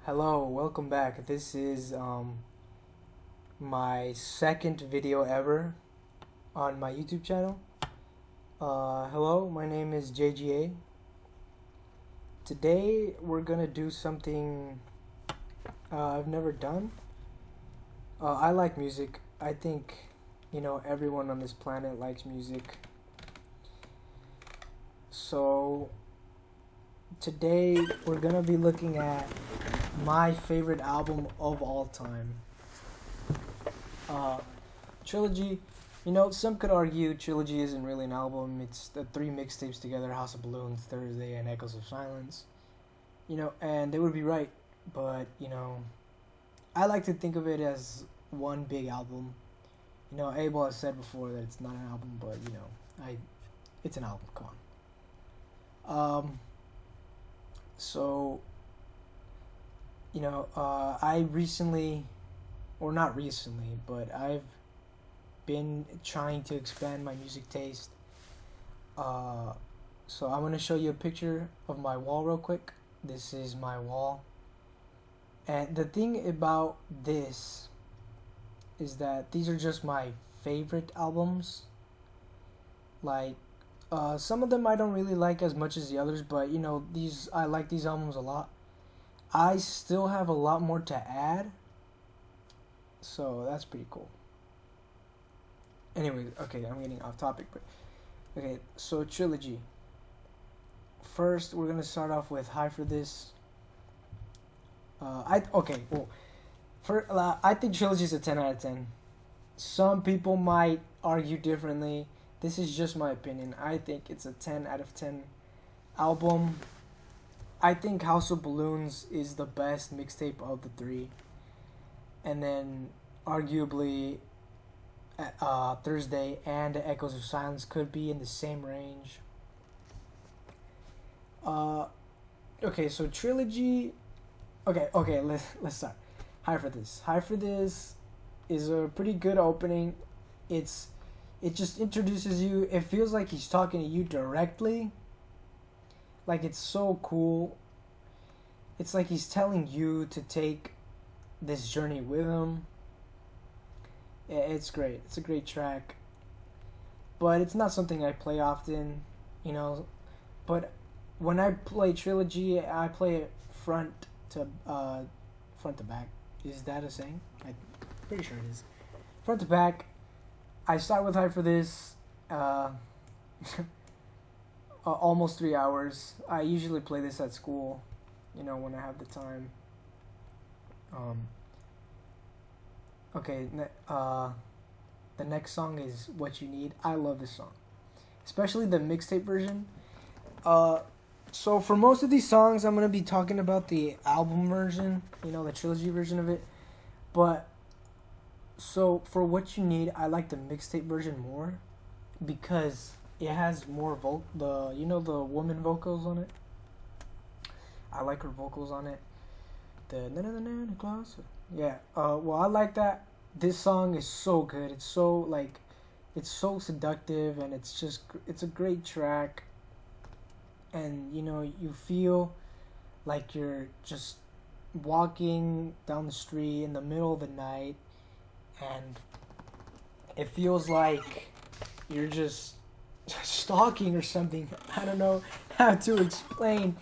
Hello, welcome back. This is my second video ever on my YouTube channel. Hello, my name is J.G.A. Today we're gonna do something I've never done. I like music. I think, everyone on this planet likes music. So today we're gonna be looking at my favorite album of all time. Trilogy. Some could argue Trilogy isn't really an album. It's the three mixtapes together: House of Balloons, Thursday, and Echoes of Silence. And they would be right, but I like to think of it as one big album. Abel has said before that it's not an album, but it's an album. Come on. So, I recently, or not recently, but I've been trying to expand my music taste. So I'm going to show you a picture of my wall real quick. This is my wall. And the thing about this is that these are just my favorite albums. Like, some of them I don't really like as much as the others, but I like these albums a lot. I still have a lot more to add, so that's pretty cool. Anyway, okay, I'm getting off topic, but okay, so Trilogy. First, we're gonna start off with High for This. I think Trilogy is a 10 out of 10. Some people might argue differently. This is just my opinion. I think it's a 10 out of 10 album. I think House of Balloons is the best mixtape of the three. And then, arguably, Thursday and Echoes of Silence could be in the same range. Okay, so Trilogy. Okay, let's start. High for This. High for This is a pretty good opening. It just introduces you. It feels like he's talking to you directly. Like, it's so cool. It's like he's telling you to take this journey with him. It's great. It's a great track. But it's not something I play often, But when I play Trilogy, I play it front to back. Is that a saying? I'm pretty sure it is. Front to back. I start with High for This. Almost 3 hours. I usually play this at school, when I have the time. The next song is What You Need. I love this song, especially the mixtape version. So for most of these songs, I'm gonna be talking about the album version, the Trilogy version of it. But so for What You Need, I like the mixtape version more because it has more the woman vocals on it. I like her vocals on it. Yeah. Well, I like that. This song is so good. It's so seductive, and it's a great track. And you feel like you're just walking down the street in the middle of the night, and it feels like you're just stalking or something. I don't know how to explain.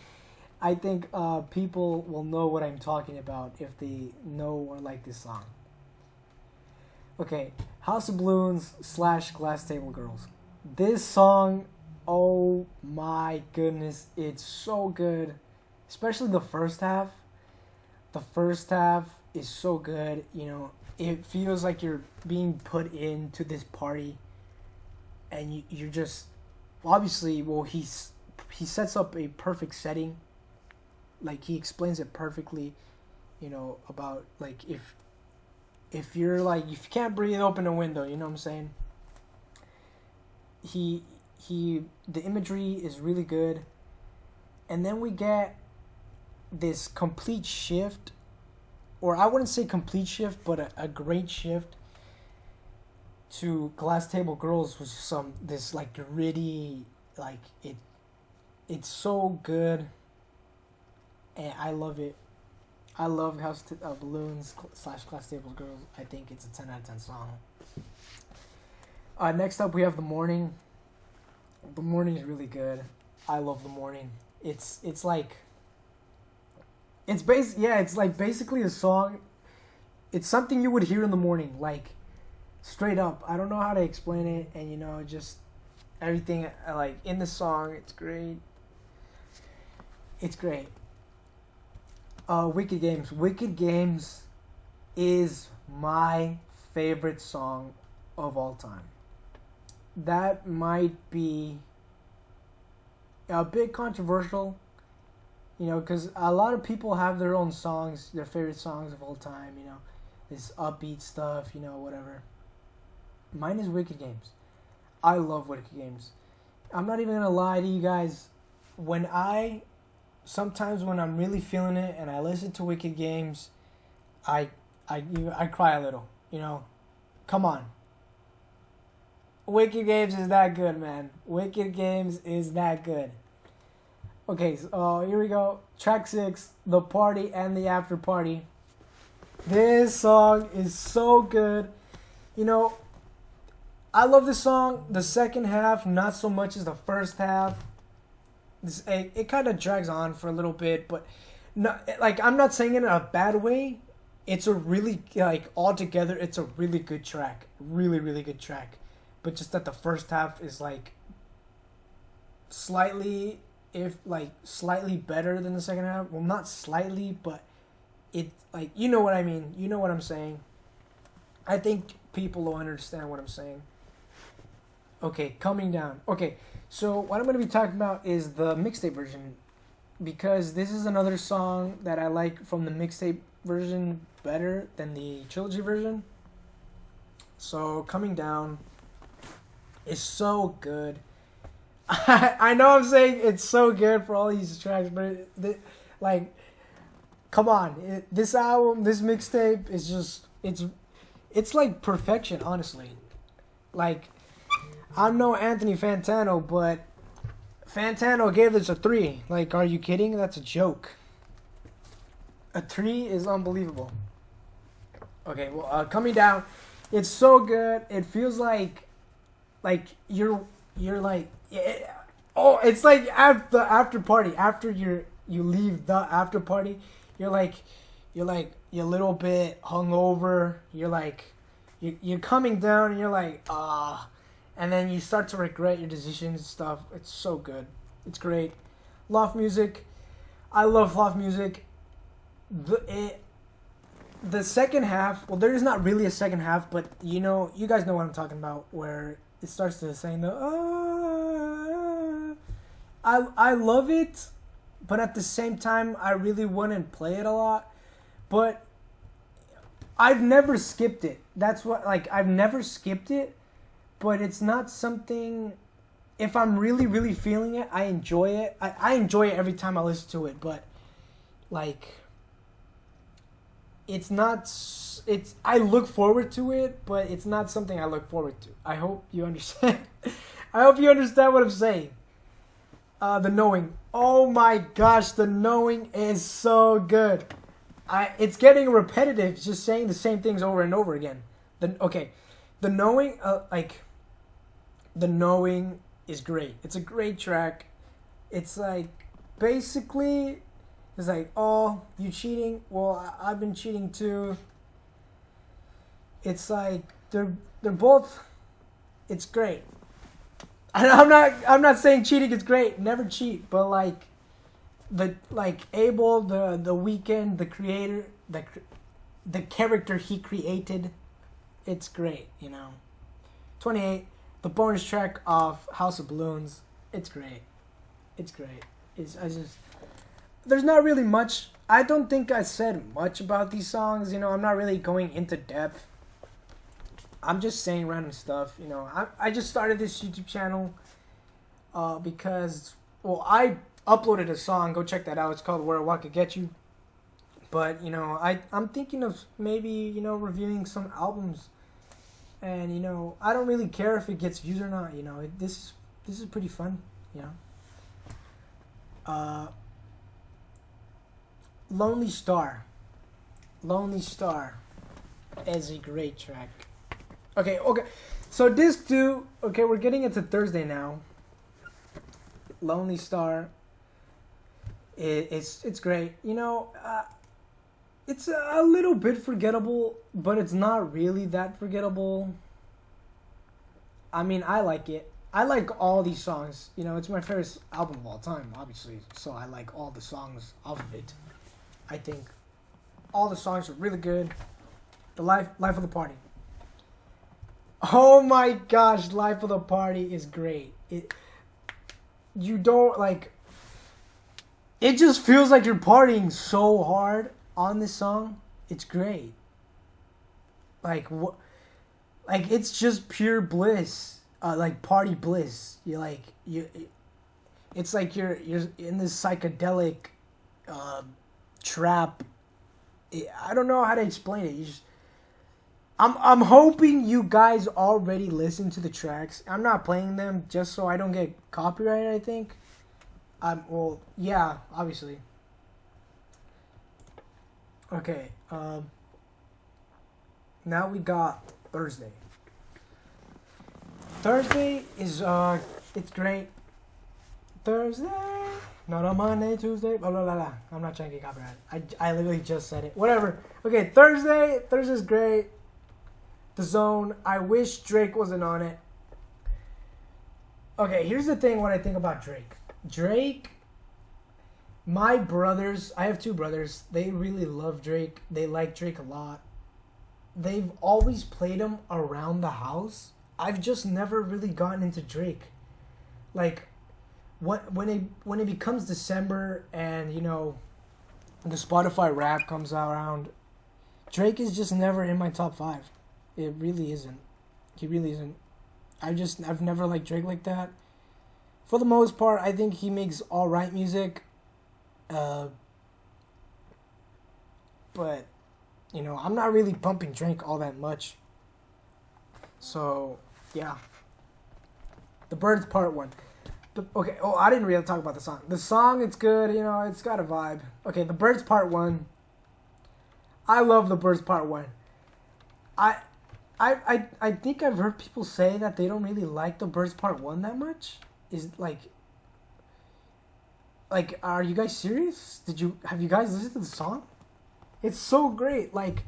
I think people will know what I'm talking about if they know or like this song. Okay, House of Balloons / Glass Table Girls. This song, oh my goodness, it's so good. Especially the first half. The first half is so good. It feels like you're being put into this party. And you're just, obviously, he sets up a perfect setting. Like, he explains it perfectly, about, like, if you're, like, if you can't breathe, open a window, you know what I'm saying? The imagery is really good. And then we get this complete shift, or I wouldn't say complete shift, but a great shift to Glass Table Girls with this like gritty, like it's so good, and I love it. I love Balloons slash Class Tables Girls. I think it's a 10 out of 10 song. Next up, we have The Morning. The Morning is really good. I love The Morning. It's like basically a song. It's something you would hear in the morning, like straight up. I don't know how to explain it, and just everything like in the song. It's great. It's great. Wicked Games. Wicked Games is my favorite song of all time. That might be a bit controversial, because a lot of people have their own songs, their favorite songs of all time, this upbeat stuff, whatever. Mine is Wicked Games. I love Wicked Games. I'm not even gonna lie to you guys. Sometimes when I'm really feeling it and I listen to Wicked Games, I cry a little, Come on. Wicked Games is that good, man. Wicked Games is that good. Okay, so here we go. Track 6, The Party and the After Party. This song is so good. I love this song. The second half, not so much as the first half. It kind of drags on for a little bit, but I'm not saying it in a bad way. It's a really, altogether, it's a really good track. Really, really good track. But just that the first half is slightly better than the second half. Well, not slightly, but it you know what I mean. You know what I'm saying. I think people will understand what I'm saying. Okay, Coming Down. Okay, so what I'm going to be talking about is the mixtape version, because this is another song that I like from the mixtape version better than the Trilogy version. So Coming Down is so good. I know I'm saying it's so good for all these tracks, but come on. This album, this mixtape is just, it's like perfection, honestly. I'm no Anthony Fantano, but Fantano gave this a 3. Are you kidding? That's a joke. A 3 is unbelievable. Okay, well, Coming Down, it's so good. It feels like you're it's like after party. After you leave the after party, you're a little bit hungover. You're coming down, and you're and then you start to regret your decisions and stuff. It's so good. It's great. Loft music. I love loft music. The second half, well, there is not really a second half, but you guys know what I'm talking about, where it starts to sing the I love it, but at the same time I really wouldn't play it a lot. But I've never skipped it. That's what I've never skipped it, but it's not something, if I'm really, really feeling it, I enjoy it. I enjoy it every time I listen to it, but it's not, I look forward to it, but it's not something I look forward to. I hope you understand. I hope you understand what I'm saying. The Knowing. Oh my gosh, The Knowing is so good. It's getting repetitive, just saying the same things over and over again. The Knowing, The Knowing is great. It's a great track. It's basically, it's oh, you cheating? Well, I've been cheating too. It's they're both, it's great. I'm not saying cheating is great. Never cheat, but Abel, the Weeknd, the creator, the character he created, it's great, 28, the bonus track of House of Balloons, it's great. It's great. There's not really much. I don't think I said much about these songs, I'm not really going into depth. I'm just saying random stuff, I just started this YouTube channel because, well, I uploaded a song. Go check that out. It's called Where a Walk Could Get You. But, I'm thinking of maybe, reviewing some albums. And, I don't really care if it gets views or not, this is pretty fun, Lonely Star. Lonely Star is a great track. Okay. So disc 2, okay, we're getting into Thursday now. Lonely Star. It's great. It's a little bit forgettable, but it's not really that forgettable. I mean, I like it. I like all these songs. It's my favorite album of all time, obviously. So I like all the songs off of it. I think all the songs are really good. The life of the party. Oh my gosh, Life of the Party is great. You don't like. It just feels like you're partying so hard on this song. It's great. Like what? Like it's just pure bliss. Like party bliss. It's like you're in this psychedelic trap. I don't know how to explain it. I'm hoping you guys already listened to the tracks. I'm not playing them just so I don't get copyrighted, I think. Well, yeah, obviously. Okay, now we got Thursday. Thursday is, it's great. Thursday, not on Monday, Tuesday, blah, blah, blah, blah. I'm not trying to get copyrighted. I literally just said it. Whatever. Okay, Thursday's great. The Zone, I wish Drake wasn't on it. Okay, here's the thing when I think about Drake, my brothers, I have 2 brothers, they really love Drake. They like Drake a lot. They've always played him around the house. I've just never really gotten into Drake. Like, when it becomes December and, the Spotify Wrap comes around, Drake is just never in my top 5. It really isn't. He really isn't. I've never liked Drake like that. For the most part, I think he makes alright music. But, I'm not really pumping Drake all that much. So, yeah. The Birds Part 1. I didn't really talk about the song. The song, it's good, it's got a vibe. Okay, The Birds Part 1. I love The Birds Part 1. I think I've heard people say that they don't really like The Birds Part 1 that much. Is like, are you guys serious? Have you guys listened to the song? It's so great. Like,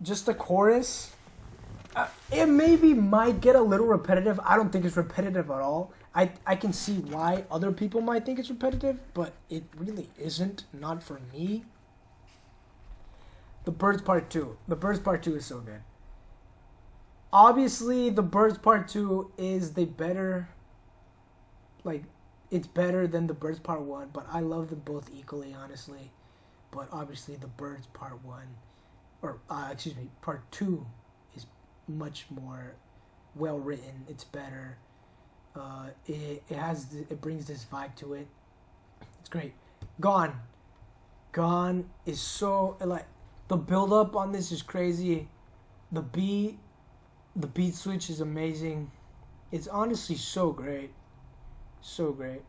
just the chorus. It maybe might get a little repetitive. I don't think it's repetitive at all. I can see why other people might think it's repetitive, but it really isn't. Not for me. The Birds Part 2. The Birds Part 2 is so good. Obviously, The Birds Part 2 is the better. Like, it's better than The Birds Part 1, but I love them both equally, honestly. But obviously, The Birds Part 1, Part 2 is much more well written. It's better. It brings this vibe to it. It's great. Gone is so, like, the build up on this is crazy. The beat switch is amazing. It's honestly so great. So great.